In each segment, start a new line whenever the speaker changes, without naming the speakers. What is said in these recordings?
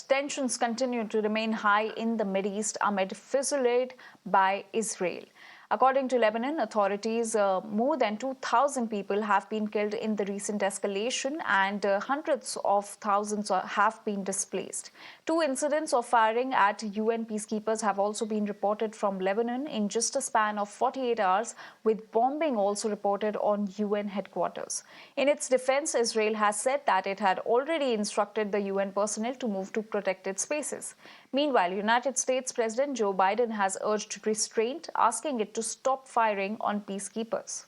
tensions continue to remain high in the Mideast amid fusillade by Israel. According to Lebanon authorities, more than 2,000 people have been killed in the recent escalation and hundreds of thousands have been displaced. 2 incidents of firing at UN peacekeepers have also been reported from Lebanon in just a span of 48 hours, with bombing also reported on UN headquarters. In its defense, Israel has said that it had already instructed the UN personnel to move to protected spaces. Meanwhile, United States President Joe Biden has urged restraint, asking it to stop firing on peacekeepers.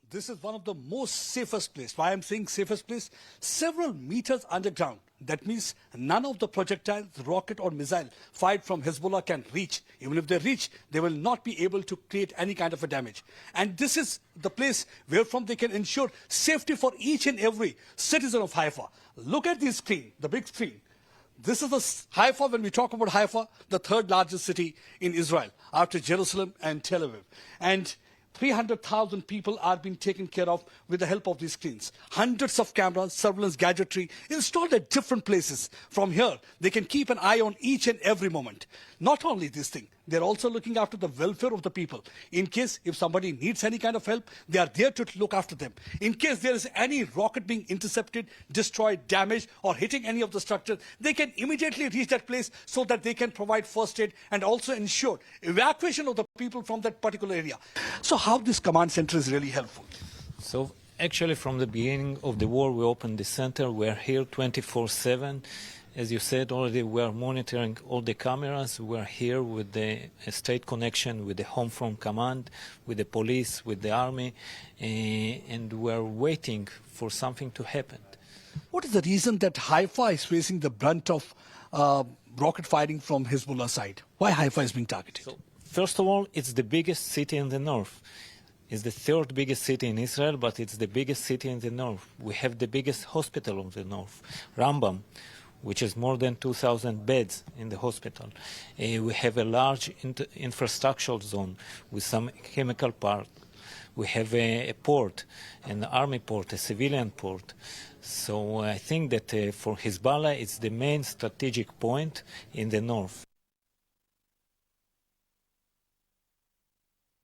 This is one of the most safest places. Why I'm saying safest place? Several meters underground. That means none of the projectiles, rocket or missile fired from Hezbollah can reach. Even if they reach, they will not be able to create any kind of a damage. And this is the place where from they can ensure safety for each and every citizen of Haifa. Look at this screen, the big screen. This is the Haifa, when we talk about Haifa, the 3rd largest city in Israel after Jerusalem and Tel Aviv. And 300,000 people are being taken care of with the help of these screens. Hundreds of cameras, surveillance gadgetry installed at different places. From here, they can keep an eye on each and every moment. Not only this thing, they're also looking after the welfare of the people. In case if somebody needs any kind of help, they are there to look after them. In case there is any rocket being intercepted, destroyed, damaged, or hitting any of the structures, they can immediately reach that place so that they can provide first aid and also ensure evacuation of the people from that particular area. So how this command center is really helpful?
So actually from the beginning of the war, we opened the center. We're here 24/7. As you said already, we are monitoring all the cameras. We are here with the state connection, with the home front command, with the police, with the army, and we are waiting for something to happen.
What is the reason that Haifa is facing the brunt of rocket firing from Hezbollah side? Why Haifa is being targeted?
So, first of all, it's the biggest city in the north. It's the 3rd biggest city in Israel, but it's the biggest city in the north. We have the biggest hospital of the north, Rambam, which is more than 2,000 beds in the hospital. We have a large infrastructural zone with some chemical park. We have a port, an army port, a civilian port. So I think that for Hezbollah, it's the main strategic point in the north.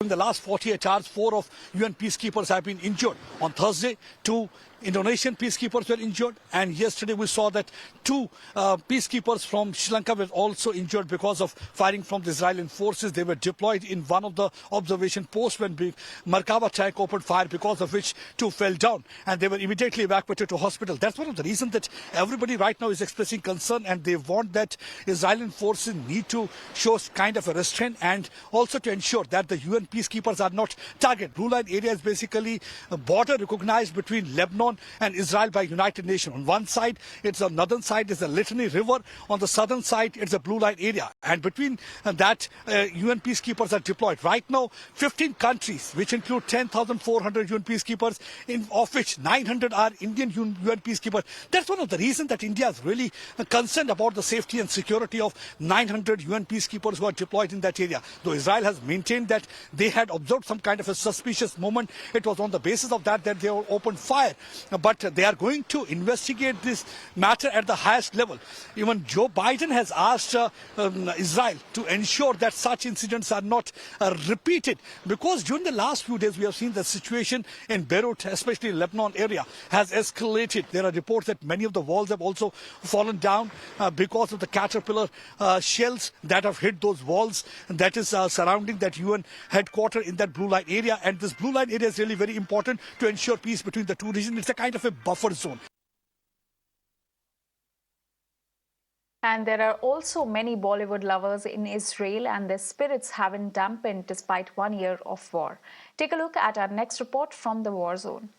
In the last 48 hours, 4 of UN peacekeepers have been injured. On Thursday, 2 Indonesian peacekeepers were injured, and yesterday we saw that 2 peacekeepers from Sri Lanka were also injured because of firing from the Israeli forces. They were deployed in one of the observation posts when Merkava tank opened fire, because of which 2 fell down, and they were immediately evacuated to hospital. That's one of the reasons that everybody right now is expressing concern, and they want that Israeli forces need to show kind of a restraint and also to ensure that the UN peacekeepers are not targeted. Blue line area is basically a border recognized between Lebanon and Israel by United Nations. On one side, it's the northern side is the Litany River. On the southern side, it's a blue line area. And between that, UN peacekeepers are deployed. Right now, 15 countries, which include 10,400 UN peacekeepers, of which 900 are Indian UN peacekeepers. That's one of the reasons that India is really concerned about the safety and security of 900 UN peacekeepers who are deployed in that area. Though Israel has maintained that they had observed some kind of a suspicious movement, it was on the basis of that they opened fire. But they are going to investigate this matter at the highest level. Even Joe Biden has asked Israel to ensure that such incidents are not repeated, because during the last few days we have seen the situation in Beirut, especially Lebanon area, has escalated. There are reports that many of the walls have also fallen down because of the caterpillar shells that have hit those walls that is surrounding that UN headquarters in that blue line area. And this blue line area is really very important to ensure peace between the two regions. It's a kind of a buffer zone.
And there are also many Bollywood lovers in Israel, and their spirits haven't dampened despite 1 year of war. Take a look at our next report from the war zone.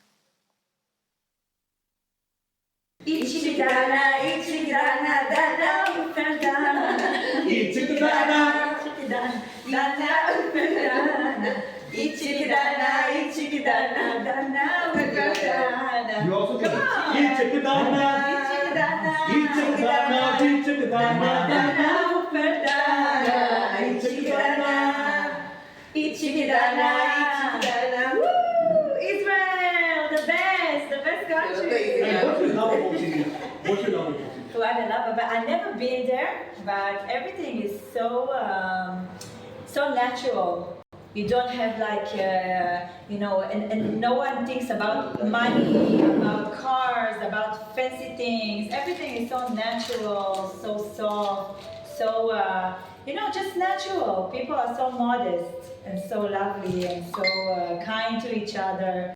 You also come Israel, the best country.
What's your love?
What I love about I've never been there, but everything is so natural. You don't have like and no one thinks about money, about cars, about fancy things. Everything is so natural, so soft, so just natural. People are so modest and so lovely and so kind to each other.